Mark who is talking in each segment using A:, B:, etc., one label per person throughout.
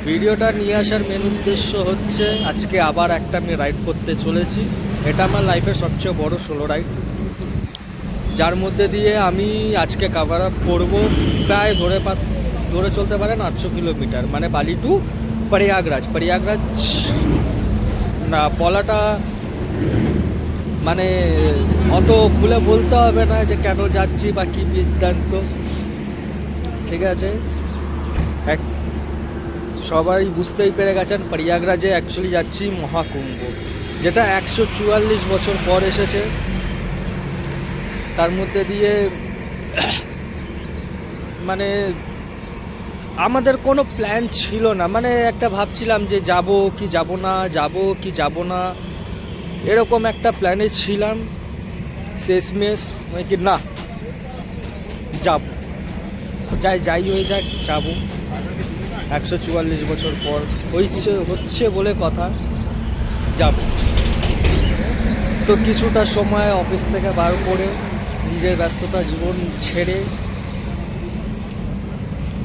A: ভিডিওটা নিয়ে আসার মেন উদ্দেশ্য হচ্ছে আজকে আবার একটা আমি রাইড করতে চলেছি। এটা আমার লাইফের সবচেয়ে বড় সোলো রাইড, যার মধ্যে দিয়ে আমি আজকে কভার আপ করবো প্রায় ধরে চলতে পারেন 800 কিলোমিটার, মানে বালি টু প্রয়াগরাজ না বলাটা মানে অত খুলে বলতে হবে না যে কেন যাচ্ছি বা কী বৃত্তান্ত, ঠিক আছে। সবাই বুঝতেই পেরে গেছেন প্রয়াগরাজে অ্যাকচুয়ালি যাচ্ছি মহাকুম্ভ, যেটা 144 বছর পর এসেছে। তার মধ্যে দিয়ে মানে আমাদের কোনো প্ল্যান ছিল না, মানে একটা ভাবছিলাম যে যাব কি যাব না এরকম একটা প্ল্যানে ছিলাম। শেষমেশ মানে কি না যাব, যাই হয়ে যাক যাবো। 144 বছর পর হচ্ছে বলে কথা, যাব। তো কিছুটা সময় অফিস থেকে বার করে নিজের ব্যস্ততা জীবন ছেড়ে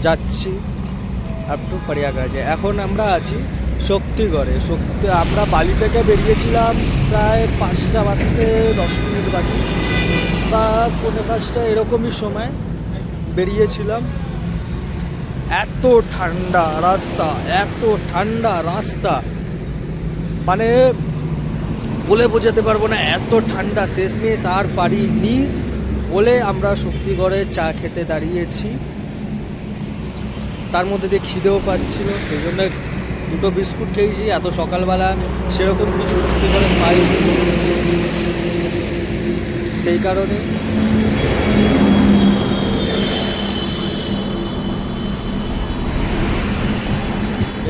A: যাচ্ছি আপ টু প্রয়াগরাজে। এখন আমরা আছি শক্তিগড়ে। আমরা বালি থেকে বেরিয়েছিলাম প্রায় 5টা বাজতে 10 মিনিট বাকি বা 4:45 এরকমই সময় বেরিয়েছিলাম। এত ঠান্ডা রাস্তা মানে বলে বোঝাতে পারবো না, এত ঠান্ডা। শেষমেশ আর পারিনি বলে আমরা শক্তিগড়ে চা খেতে দাঁড়িয়েছি। তার মধ্যে দিয়ে খিদেও পাচ্ছিল, সেই জন্য 2টো বিস্কুট খেয়েছি। এত সকালবেলা সেরকম কিছু শক্তিগড়ে পাইনি, সেই কারণে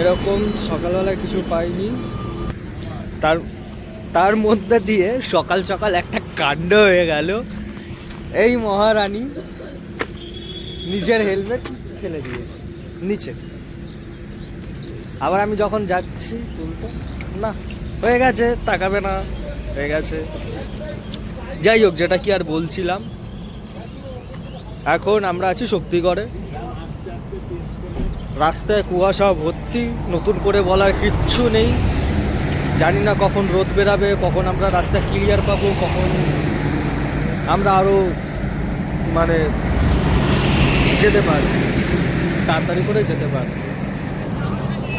A: এরকম সকালবেলায় কিছু পাইনি। তার মধ্যে দিয়ে সকাল একটা কাণ্ড হয়ে গেল। এই মহারানী নিজের হেলমেট ফেলে দিয়েছে নিচে। আবার আমি যখন যাচ্ছি তুলতে, না হয়ে গেছে, তাকাবে না, হয়ে গেছে। যাই হোক, যেটা কি আর বলছিলাম, এখন আমরা আছি শক্তিগড়ে। রাস্তায় কুয়াশা ভর্তি, নতুন করে বলার কিচ্ছু নেই। জানি না কখন রোদ বেরাবে, কখন আমরা রাস্তা ক্লিয়ার পাবো, কখন আমরা আরও মানে যেতে পারবো, তাড়াতাড়ি করে যেতে পারবো।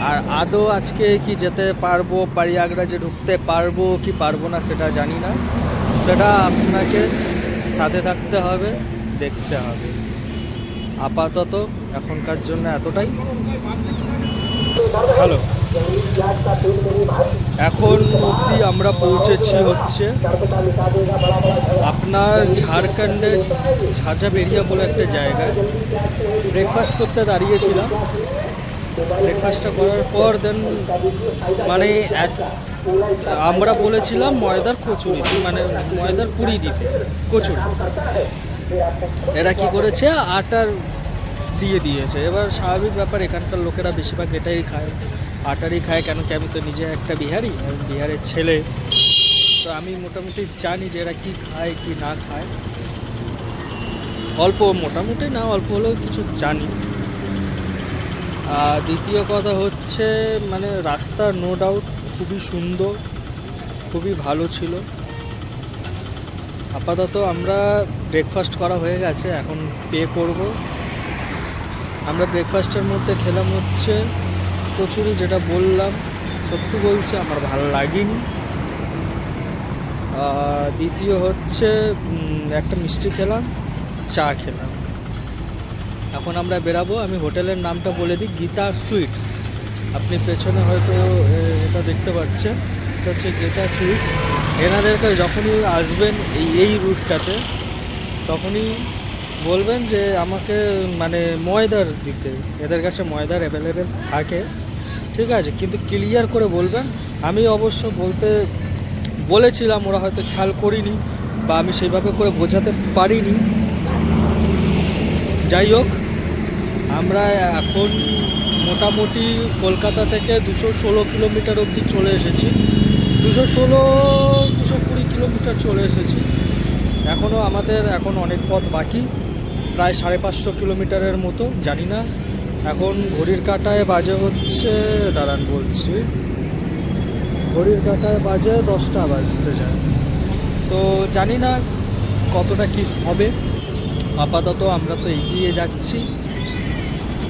A: আর আদৌ আজকে কি যেতে পারবো, প্রয়াগরাজে ঢুকতে পারবো কি পারবো না সেটা জানি না। সেটা আপনাকে সাথে থাকতে হবে, দেখতে হবে। আপাতত এখনকার জন্য এতটাই। হ্যালো, এখন অবধি আমরা পৌঁছেছি হচ্ছে আপনার ঝাড়খণ্ডের ঝাঁঝাবেরিয়া বলে একটা জায়গায়। ব্রেকফাস্ট করতে দাঁড়িয়েছিলাম। ব্রেকফাস্টটা করার পর দেন মানে আমরা বলেছিলাম ময়দার কচুরি, মানে ময়দার পুরি দিতে, কচুরি। এরা কি করেছে, আটার দিয়ে দিয়েছে। এবার স্বাভাবিক ব্যাপার, এখানকার লোকেরা বেশিরভাগ এটাই খায়, আটারই খায়। কেন কি আমি তো নিজে একটা বিহারি, বিহারের ছেলে, তো আমি মোটামুটি জানি যে এরা কী খায় কি না খায়। অল্প, মোটামুটি না অল্প হলেও কিছু জানি। আর দ্বিতীয় কথা হচ্ছে মানে রাস্তা নো ডাউট খুবই সুন্দর, খুবই ভালো ছিল। আপাতত আমরা ব্রেকফাস্ট করা হয়ে গেছে, এখন পে করব। আমরা ব্রেকফাস্টের মধ্যে খেলাম হচ্ছে কচুরি, যেটা বললাম সত্যি বলছি আমার ভালো লাগেনি। দ্বিতীয় হচ্ছে একটা মিষ্টি খেলাম, চা খেলাম। এখন আমরা বেরাবো। আমি হোটেলের নামটা বলে দিই, গীতা সুইটস। আপনি পেছনে হয়তো এটা দেখতে পাচ্ছেন, এটা হচ্ছে গীতা সুইটস। এনাদেরকে যখনই আসবেন এই রুটটাতে, তখনই বলবেন যে আমাকে মানে ময়দার দিতে। এদের কাছে ময়দার অ্যাভেলেবেল থাকে, ঠিক আছে, কিন্তু ক্লিয়ার করে বলবেন। আমি অবশ্য বলেছিলাম, ওরা হয়তো খেয়াল করিনি বা আমি সেইভাবে করে বোঝাতে পারিনি। যাই হোক, আমরা এখন মোটামুটি কলকাতা থেকে 216 কিলোমিটার অবধি চলে এসেছি। 220 কিলোমিটার চলে এসেছি। এখনও আমাদের অনেক পথ বাকি, প্রায় 550 কিলোমিটারের মতো। জানি না এখন ঘড়ির কাঁটায় বাজে হচ্ছে, দাঁড়ান বলছি, ঘড়ির কাঁটায় বাজে 10টা বাজতে যায়। তো জানি না কতটা কি হবে, আপাতত আমরা তো এগিয়ে যাচ্ছি,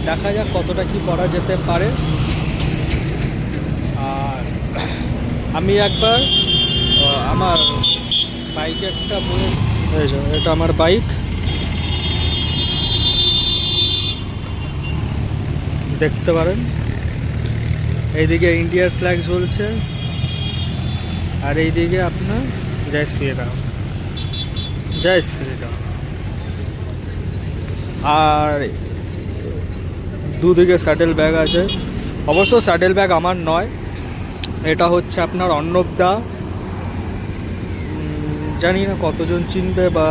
A: দেখা যাক কতটা কি করা যেতে পারে। আর আমি একবার আমার বাইকে একটা বলে, এটা আমার বাইক, দেখতে পারেন এইদিকে ইন্ডিয়ার ফ্ল্যাগ ঝুলছে, আর এইদিকে আপনার জয় শ্রীরাম, জয় শ্রীরাম। আর দুদিকে স্যাডেল ব্যাগ আছে, অবশ্য স্যাডেল ব্যাগ আমার নয়, এটা হচ্ছে আপনার অর্ণবদা। জানি না কতজন চিনবে, বা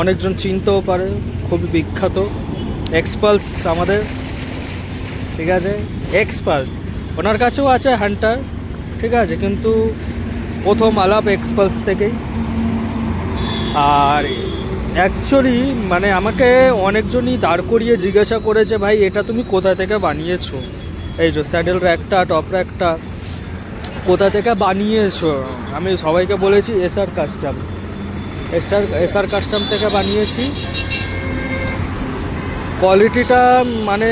A: অনেকজন চিনতেও পারে, খুবই বিখ্যাত এক্সপালস আমাদের, ঠিক আছে, এক্সপালস। ওনার কাছেও আছে হান্টার, ঠিক আছে, কিন্তু প্রথম আলাপ এক্সপালস থেকেই। আর অ্যাকচুয়ালি মানে আমাকে অনেকজনই দাঁড় করিয়ে জিজ্ঞাসা করেছে, ভাই এটা তুমি কোথা থেকে বানিয়েছো, এই যে স্যাডেল র্যাকটা, টপ র্যাকটা কোথা থেকে বানিয়েছো। আমি সবাইকে বলেছি এসআর কাস্টম, এসআর কাস্টম থেকে বানিয়েছি। কোয়ালিটিটা মানে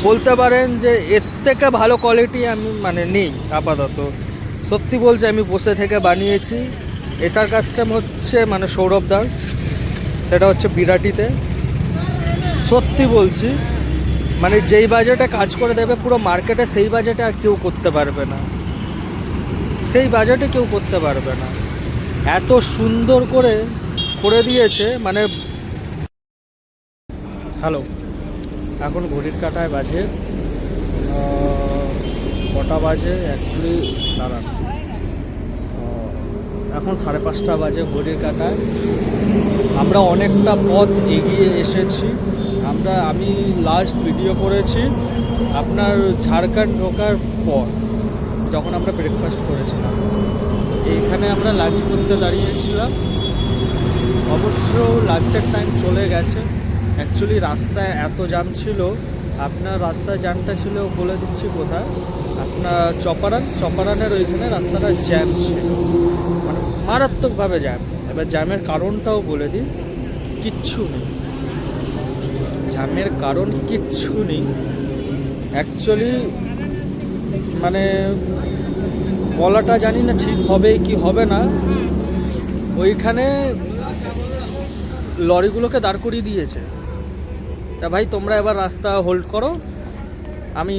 A: বলতে পারেন যে এর থেকে ভালো কোয়ালিটি আমি মানে নেই আপাতত, সত্যি বলছি। আমি বসে থেকে বানিয়েছি। এসআর কাস্টম হচ্ছে মানে সৌরভদার, সেটা হচ্ছে বিরাটিতে। সত্যি বলছি, মানে যেই বাজেটে কাজ করে দেবে পুরো মার্কেটে, সেই বাজেটে আর কেউ করতে পারবে না, সেই বাজেটে কেউ করতে পারবে না। এত সুন্দর করে করে দিয়েছে মানে। হ্যালো, এখন ঘড়ির কাঁটায় বাজে কটা বাজে অ্যাকচুয়ালি, দাঁড়ান, এখন 5:30 বাজে ঘড়ির কাঁটায়। আমরা অনেকটা পথ এগিয়ে এসেছি। আমি লাস্ট ভিডিও করেছি আপনার ঝাড়খণ্ড ঢোকার পর, যখন আমরা ব্রেকফাস্ট করেছিলাম। এইখানে আমরা লাঞ্চ করতে দাঁড়িয়েছিলাম, অবশ্য লাঞ্চের টাইম চলে গেছে। অ্যাকচুয়ালি রাস্তায় এত জ্যাম ছিল, আপনার রাস্তায় জ্যামটা ছিল বলে দিচ্ছি কোথায়, আপনার চপারানের ওইখানে রাস্তাটা জ্যাম ছিল, মানে মারাত্মকভাবে জ্যাম। এবার জ্যামের কারণটাও বলে দিই, কিচ্ছু নেই, জ্যামের কারণ কিচ্ছু নেই অ্যাকচুয়ালি, মানে বলাটা জানি না ঠিক হবে কি হবে না। ওইখানে লরিগুলোকে দাঁড় করিয়ে দিয়েছে, তা ভাই তোমরা এবার রাস্তা হোল্ড করো, আমি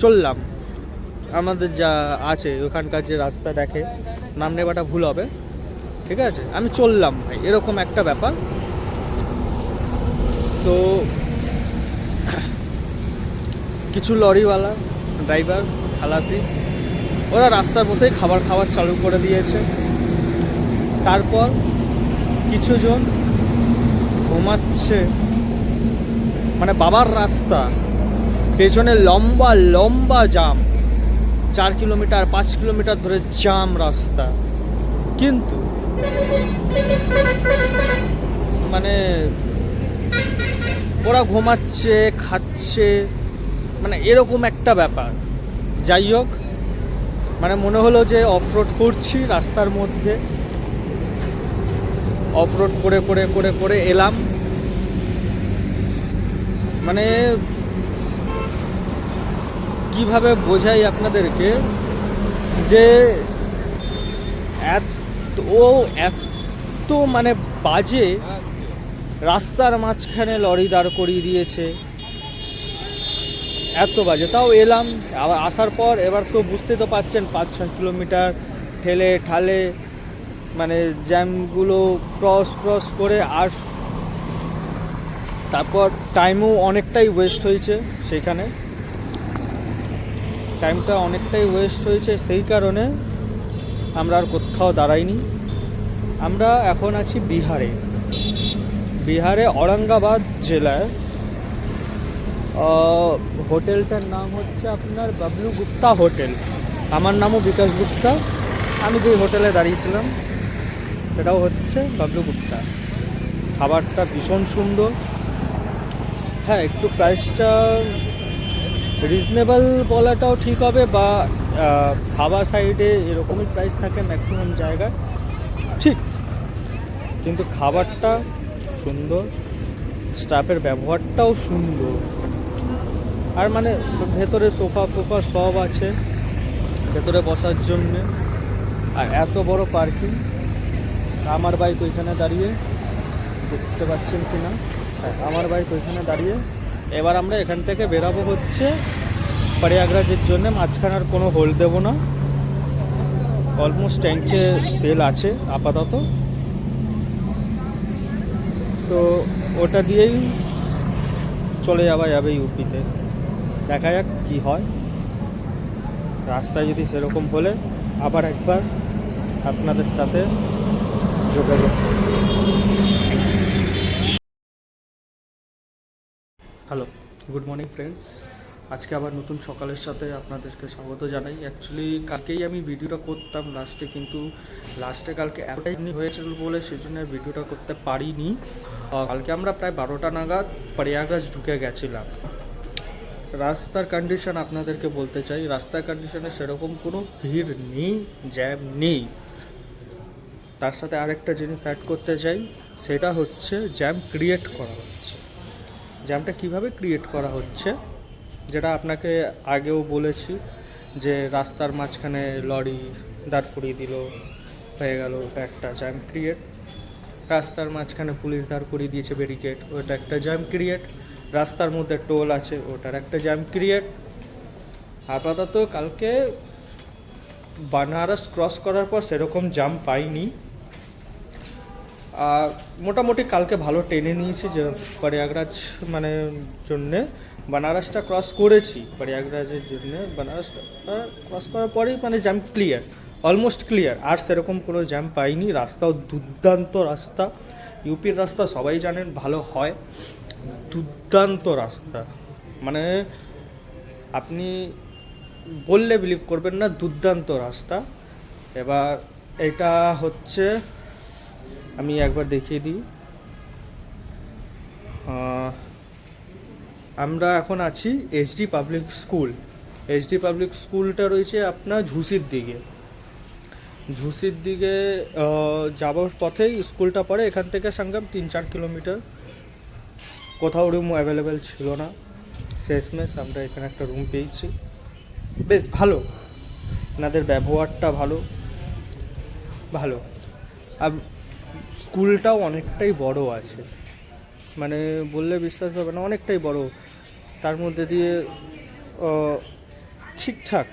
A: চললাম। আমাদের যা আছে ওখানকার যে রাস্তা দেখে, নাম নেবাটা ভুল হবে, ঠিক আছে, আমি চললাম ভাই, এরকম একটা ব্যাপার। তো কিছু লরিওয়ালা ড্রাইভার খালাসি ওরা রাস্তার বসেই খাবার খাওয়ার চালু করে দিয়েছে। তারপর কিছুজন ঘুমাচ্ছে, মানে বাবার রাস্তা, পেছনে লম্বা লম্বা জাম, 4 কিলোমিটার 5 কিলোমিটার ধরে জাম রাস্তা, কিন্তু মানে ওরা ঘুমাচ্ছে খাচ্ছে, মানে এরকম একটা ব্যাপার। যাই হোক, মানে মনে হলো যে অফরোড করছি রাস্তার মধ্যে, অফরোড করে করে করে করে এলাম। মানে কিভাবে বোঝাই আপনাদেরকে, যে এত মানে বাজে, রাস্তার মাঝখানে লরি দাঁড় করিয়ে দিয়েছে, এত বাজে। তাও এলাম, আবার আসার পর এবার তো বুঝতে তো পারছেন 5-6 কিলোমিটার ঠেলে ঠালে, মানে জ্যামগুলো ক্রস করে। আর তারপর টাইমও অনেকটাই ওয়েস্ট হয়েছে, সেইখানে টাইমটা অনেকটাই ওয়েস্ট হয়েছে, সেই কারণে আমরা আর কোথাও দাঁড়াইনি। আমরা এখন আছি বিহারে ঔরঙ্গাবাদ জেলায়। হোটেলটার নাম হচ্ছে আপনার বাবলু গুপ্তা হোটেল। আমার নামও বিকাশ গুপ্তা, আমি যে হোটেলে দাঁড়িয়েছিলাম সেটাও হচ্ছে বাবলু গুপ্তা। খাবারটা ভীষণ সুন্দর। হ্যাঁ, একটু প্রাইসটা রিজনেবল বলাটাও ঠিক হবে, বা খাবার সাইডে এরকমই প্রাইস থাকে ম্যাক্সিমাম জায়গায়, ঠিক, কিন্তু খাবারটা সুন্দর, স্টাফের ব্যবহারটাও সুন্দর, আর মানে ভেতরে সোফা ফোফা সব আছে ভেতরে বসার জন্যে, আর এত বড় পার্কিং। আমার বাইক ওইখানে দাঁড়িয়ে, দেখতে পাচ্ছেন কি না, আমার বাইক ওইখানে দাঁড়িয়ে। এবার আমরা এখান থেকে বেরাবো হচ্ছে প্রয়াগরাজের জন্য। মাঝখানে আর কোনো হোল্ড দেবো না, অলমোস্ট ট্যাঙ্কে তেল আছে আপাতত, তো ওটা দিয়েই চলে যাবে ইউপিতে। দেখা যাক কী হয়, রাস্তায় যদি সেরকম হলে আবার একবার আপনাদের সাথে যোগাযোগ। Hello, good morning friends. আজকে আবার নতুন সকালের সাথে আপনাদেরকে স্বাগত জানাই। অ্যাকচুয়ালি কালকেই আমি ভিডিওটা করতাম লাস্টে, কিন্তু লাস্টে কালকে এতটাই হয়েছিল বলে সেজন্য ভিডিওটা করতে পারিনি। কালকে আমরা প্রায় 12টা নাগাদ প্রয়াগরাজ ঢুকে গেছিলাম। রাস্তার কন্ডিশন আপনাদেরকে বলতে চাই, রাস্তার কন্ডিশনে সেরকম কোনো ভিড় নেই, জ্যাম নেই। তার সাথে আরেকটা জিনিস অ্যাড করতে চাই, সেটা হচ্ছে জ্যাম ক্রিয়েট করা হচ্ছে। জ্যামটা কিভাবে ক্রিয়েট করা হচ্ছে, যেটা আপনাকে আগেও বলেছি, যে রাস্তার মাঝখানে লরি দাঁড় করিয়ে দিল, হয়ে গেল ওটা একটা জ্যাম ক্রিয়েট। রাস্তার মাঝখানে পুলিশ দাঁড় করিয়ে দিয়েছে ব্যারিকেড, ওটা একটা জ্যাম ক্রিয়েট। রাস্তার মধ্যে টোল আছে, ওটার একটা জ্যাম ক্রিয়েট। আপাতত কালকে বানারস ক্রস করার পর সেরকম জ্যাম পাইনি, আর মোটামুটি কালকে ভালো টেনে নিয়েছি, যে প্রয়াগরাজ মানে জন্যে বানারসটা ক্রস করেছি, প্রয়াগরাজের জন্যে বানারসটা ক্রস করার পরেই মানে জ্যাম ক্লিয়ার, অলমোস্ট ক্লিয়ার, আর সেরকম কোনো জ্যাম পাইনি। রাস্তাও দুর্দান্ত রাস্তা, ইউপির রাস্তা সবাই জানেন ভালো হয়, দুর্দান্ত রাস্তা, মানে আপনি বললে বিলিভ করবেন না, দুর্দান্ত রাস্তা। এবার এটা হচ্ছে, আমি একবার দেখিয়ে দিই, আমরা এখন আছি HD public school. HD public স্কুলটা রয়েছে আপনার ঝুসির দিকে যাওয়ার পথেই স্কুলটা পড়ে। এখান থেকে সঙ্গম 3-4 কিলোমিটার। কোথাও রুম অ্যাভেলেবেল ছিল না, শেষমেশ আমরা এখানে একটা রুম পেয়েছি। বেশ ভালো, এনাদের ব্যবহারটা ভালো। আর স্কুলটাও অনেকটাই বড় আছে, মানে বললে বিশ্বাস হবে না, অনেকটাই বড়। তার মধ্যে দিয়ে ঠিকঠাক